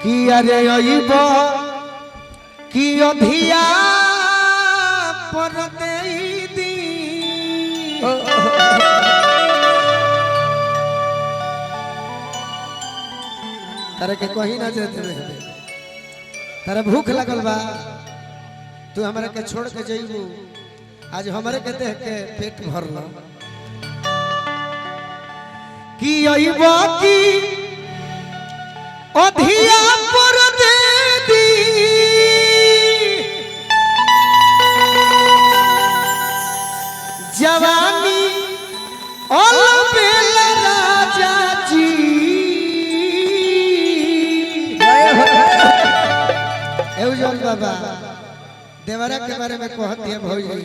कि अरे अइब कि अधिया पर देई दी तारे के कहीं ना जाते तारा भूख लगल बा तू हमरा के छोड़ के जइबू आज हमरे के देख के पेट भरल कि अइब कि अधिया पर दे दी जवानी और बेला राजा जी एवजन बाबा देवरा के बारे में कहती है भौजी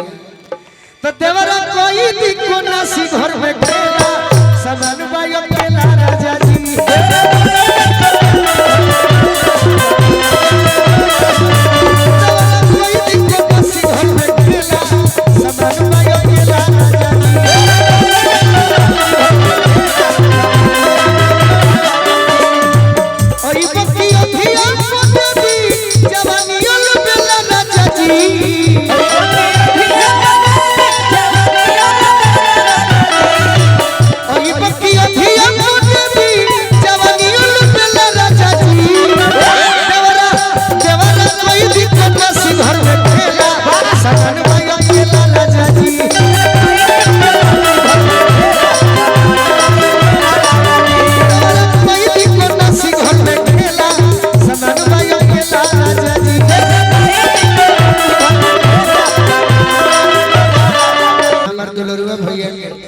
तो देवरा कोई दिक्को ना सी घर में खेला समान बायो खेला राजा जी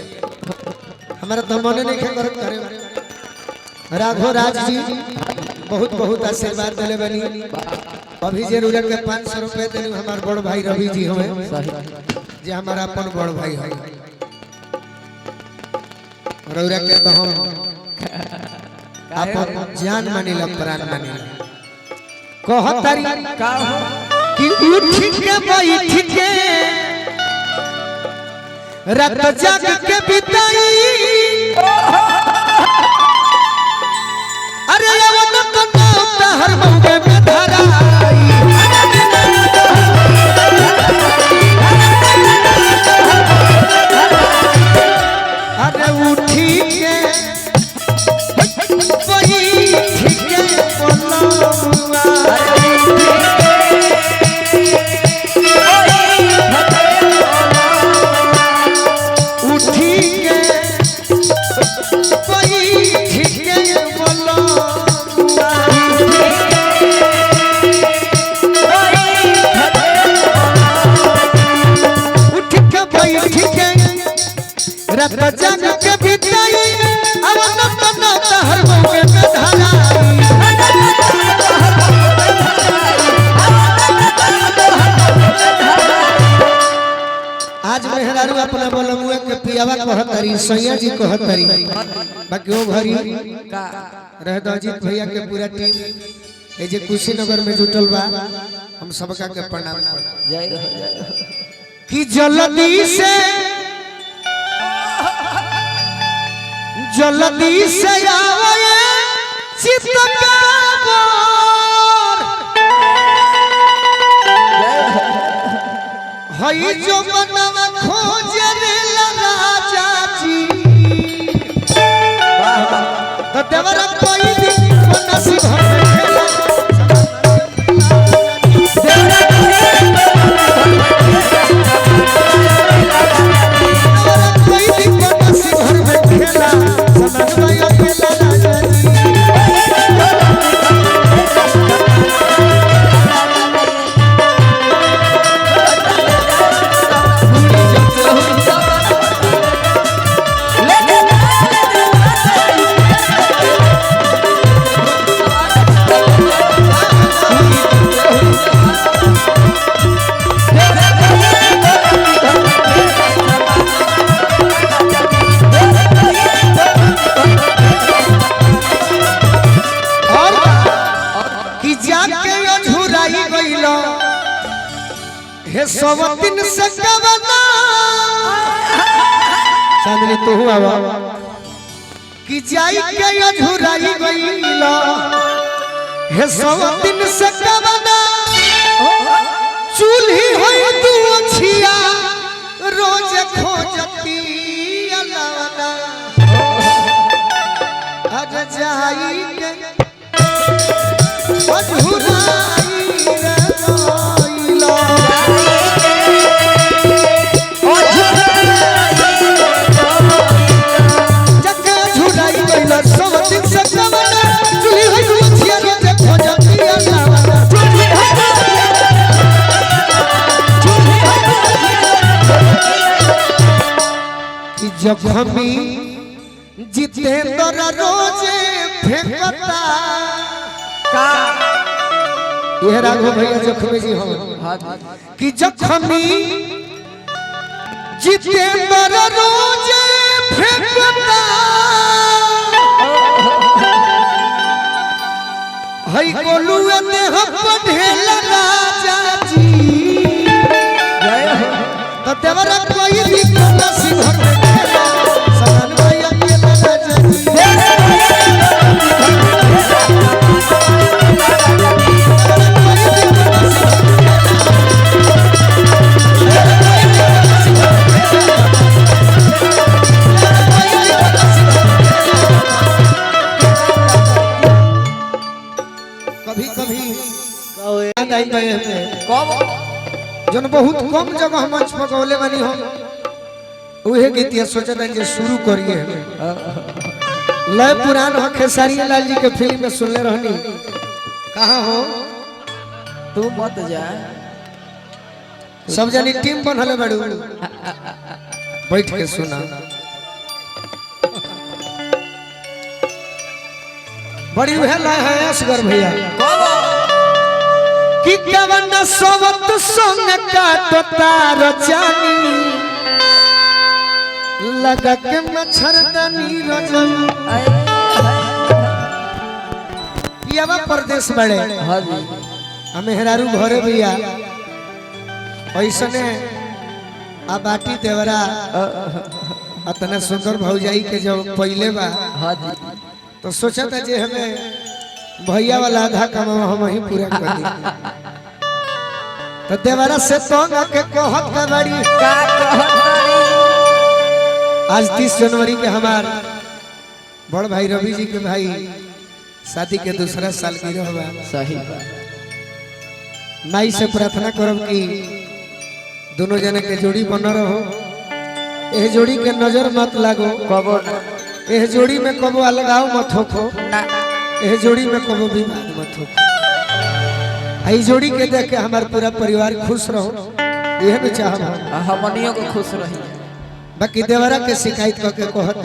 हमारा तो मन नहीं करे राघव राज जी बहुत बहुत आशीर्वाद दिले बनी अभी जरूरत के 500 रुपए दिलू हमार बड़ भाई रवि जी हमें जे हमारा अपन बड़ भाई है रौरा के तो हम अपन जान मानिला प्राण मानिला कहतारी का कि उठ के बैठ के रात जाग के बिताई अरे यवन कन्ना हर मौके में धराई अरे उठी के वही ठीक बोलवा रात जाग के बिताई अवन कन्ना हर मौके में धराई आज मेहरारू अपना बोलमुए के पियावा कहतरी सैया जी कहतरी बाकी ओ घरी रह दो अजीत भैया के पूरा टीम ए जे कुशीनगर में जुटल बा हम सबका के प्रणाम जय कि जल्दी से आवे चितकाबर हई जो मनवा खोजे रे राजा जी तो देवरा कोई दिन नसीब हमें हे सवतिन से कवना चांदनी तू आवा कि जाई के अधूराई गईला हे 100 दिन से कवना चूल्ही होई तू छिया रोज खोजती अलवना अज जाई के अधुराई रे रोइला जग झुराई गइला 100 दिन से कवना चूल्ही होई तू छिया रोज खोजती अलवना जखमी जितेंद्र रोजे फेंकता का ये राघव भैया जखमी जी हो कि जखमी जितेंद्र रोजे फेंकता हई गोलुए ने हम पढ़ेला राजा जी तो देवरा कोई भी कोना सिंह जन बहुत कम जगह मंच पर गौले बनी हम उहे गीतिया सोचत जे शुरू करिए लय पुरान हो खेसारी लाल जी के फिल्म में सुनले रहनी कहां हो तू मत जा सब जनी टीम बनले बड़ू बैठ के सुना बड़ी उहे लय है असगर भैया कि कवन सोवत संग काटो तार जानी लगा के मच्छरदानी रजन पियावा परदेश बड़े हमें हेरारू घरे भैया ऐसने आ बाटी देवरा अतना सुंदर भौजाई के जब पहले बा तो सोचा था जे हमें भैया वाला आधा काम हम ही पूरा कर दी तो देवरा से तो के कहत का बड़ी आज 30 जनवरी के हमार बड़ भाई रवि जी के भाई शादी के दूसरा साल की रहबा सही माई से प्रार्थना करब कि दोनों जने के जोड़ी बन रहो एह जोड़ी के नजर मत लागो कबो एह जोड़ी में कबो अलगाव मत होखो ना एह जोड़ी में कबो विवाद मत होखो आई जोड़ी के देख के हमार पूरा परिवार खुश रहो यह न चाहब हमनियों को खुश रही बाकी देवरा के शिकायत करके कहत